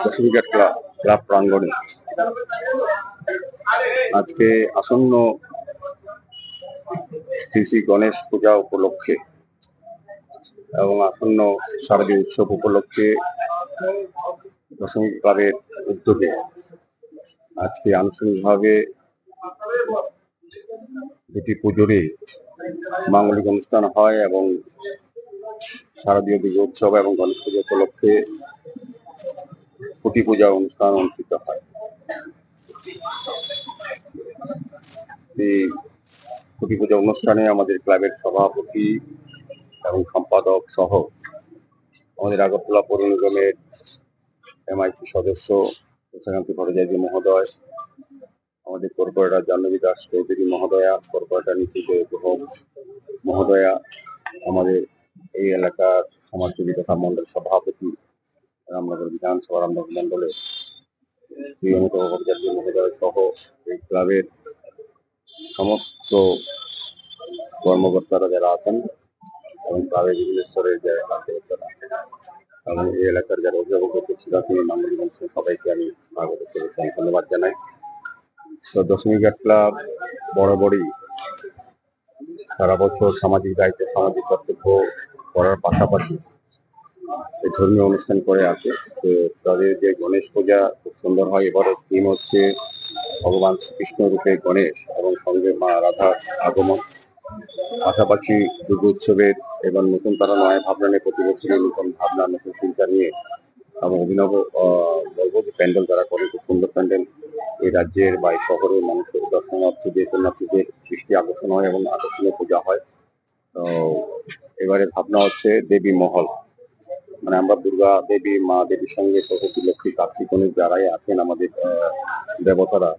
দশমিঘাট club প্রাঙ্গণে আজকে আসন্ন শ্রী শ্রী গণেশ পূজা উপলক্ষে এবং আসন্ন শারদীয় উৎসব উপলক্ষে দশমিক ক্লাবের উদ্যোগে আজকে আনুষ্ঠানিকভাবে দুটি পুজোরই মাঙ্গলিক অনুষ্ঠান হয় এবং শারদীয় দুর্গোৎসব এবং গণেশ পুজো উপলক্ষে খুঁটি পূজা অনুষ্ঠান অনুষ্ঠিত হয়। এই খুঁটি পূজা অনুষ্ঠানে আমাদের ক্লাবের সভাপতি এবং সম্পাদক সহ আমাদের আগরতলা পৌর নিগমের MIC সদস্য প্রশান্ত ভট্টাচার্য মহোদয়, আমাদের কর্পোরেটর জাহ্নবী দাস চৌধুরী মহোদয়া, কর্পোরেটর নীতি বেগম মহোদয়া, আমাদের এই এলাকার সমাজসেবী তথা মন্ডল সভাপতি রামনগর বিধানসভা রামনগর মন্ডলের প্রিয়মিত ভট্টাচার্য মহোদয় সহ এই ক্লাবের সমস্ত কর্মকর্তারা যারা আছেন এবং ক্লাবের বিভিন্ন স্তরের যারা কর্মকর্তারা এবং এই এলাকার যারা অভিভাবক তিনি মাঙ্গলিক অনুষ্ঠানে সবাইকে আমি স্বাগত শুভেচ্ছা ধন্যবাদ জানাই। তো দশমিঘাট ক্লাব বরাবরই সারা বছর সামাজিক দায়িত্ব সামাজিক কর্তব্য করার পাশাপাশি এই ধর্মীয় অনুষ্ঠান করে আসে। তো তাদের যে গণেশ পূজা খুব সুন্দর হয়, এবারও থিম হচ্ছে ভগবান শ্রীকৃষ্ণ রূপে গণেশ এবং সঙ্গে মা রাধার আগমন। পাশাপাশি দুর্গোৎসবের এবার নতুন তারা নয় ভাবনা নিয়ে প্রতি বছরই নতুন ভাবনা নতুন চিন্তা নিয়ে এবং অভিনব বলবো যে প্যান্ডেল তারা করে, খুব সুন্দর প্যান্ডেল। এই রাজ্যের বা এই শহরের মানুষের দর্শনার্থীদের পুণ্যার্থীদের দৃষ্টি আকর্ষণ হয় এবং আকর্ষণীয় পূজা হয়। তো এবারে ভাবনা হচ্ছে দেবী মহল, মানে আমরা দুর্গা দেবী মা দেবীর সঙ্গে সরস্বতী লক্ষ্মী কার্তিক গণেশ যারাই আছেন আমাদের দেবতারা,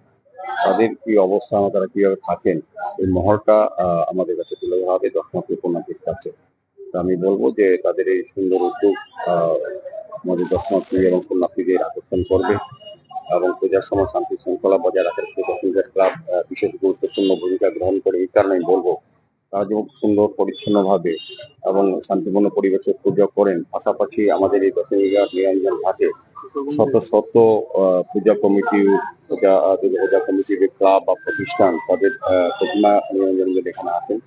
তাদের কি অবস্থান, তারা কিভাবে থাকেন, এই মহলটা আমাদের কাছে তুলে ধরা হবে দর্শনার্থী পুণ্যার্থীর কাছে। আমি বলবো যে তাদের এই সুন্দর উদ্যোগ আমাদের দর্শনার্থী এবং পুণ্যার্থীদের আকর্ষণ করবে এবং পূজার সময় শান্তি শৃঙ্খলা বজায় রাখার ক্ষেত্রে দশমিঘাট ক্লাব বিশেষ গুরুত্বপূর্ণ ভূমিকা গ্রহণ করে। এই কারণে আমি বলবো তারা যেমন সুন্দর পরিচ্ছন্ন ভাবে এবং শান্তিপূর্ণ পরিবেশে পুজো করেন, পাশাপাশি আমাদের এই দশমিঘাট নিরঞ্জন ঘাটে শত শত পূজা কমিটি পূজা কমিটি যে ক্লাব বা প্রতিষ্ঠান তাদের প্রতিমা নিরঞ্জন এখানে আসেন,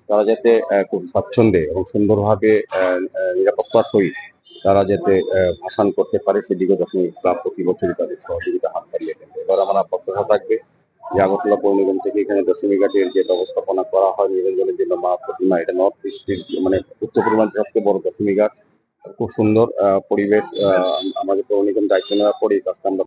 তারা যাতে খুব স্বাচ্ছন্দ্যে এবং সুন্দরভাবে নিরাপত্তার সহিত তারা যাতে ভাসান করতে পারে সেদিকে দশমিক ক্লাব প্রতি বছরই তাদের সহযোগিতা হাত বাড়িয়ে দেবে। এবার আমরা প্রত্যাশা থাকবে যে আগরতলা পৌর নিগম থেকে এখানে দশমিঘাটের যে ব্যবস্থাপনা করা হয় নিরঞ্জনের জন্য মা প্রতিমা, এটা নর্থ ইস্টের মানে উত্তর পূর্বাঞ্চলের সবচেয়ে বড় দশমিঘাট, খুব সুন্দর পরিবেশ। আমাদের পৌর নিগম দায়িত্ব নেওয়ার পরে এই কাজটা আমরা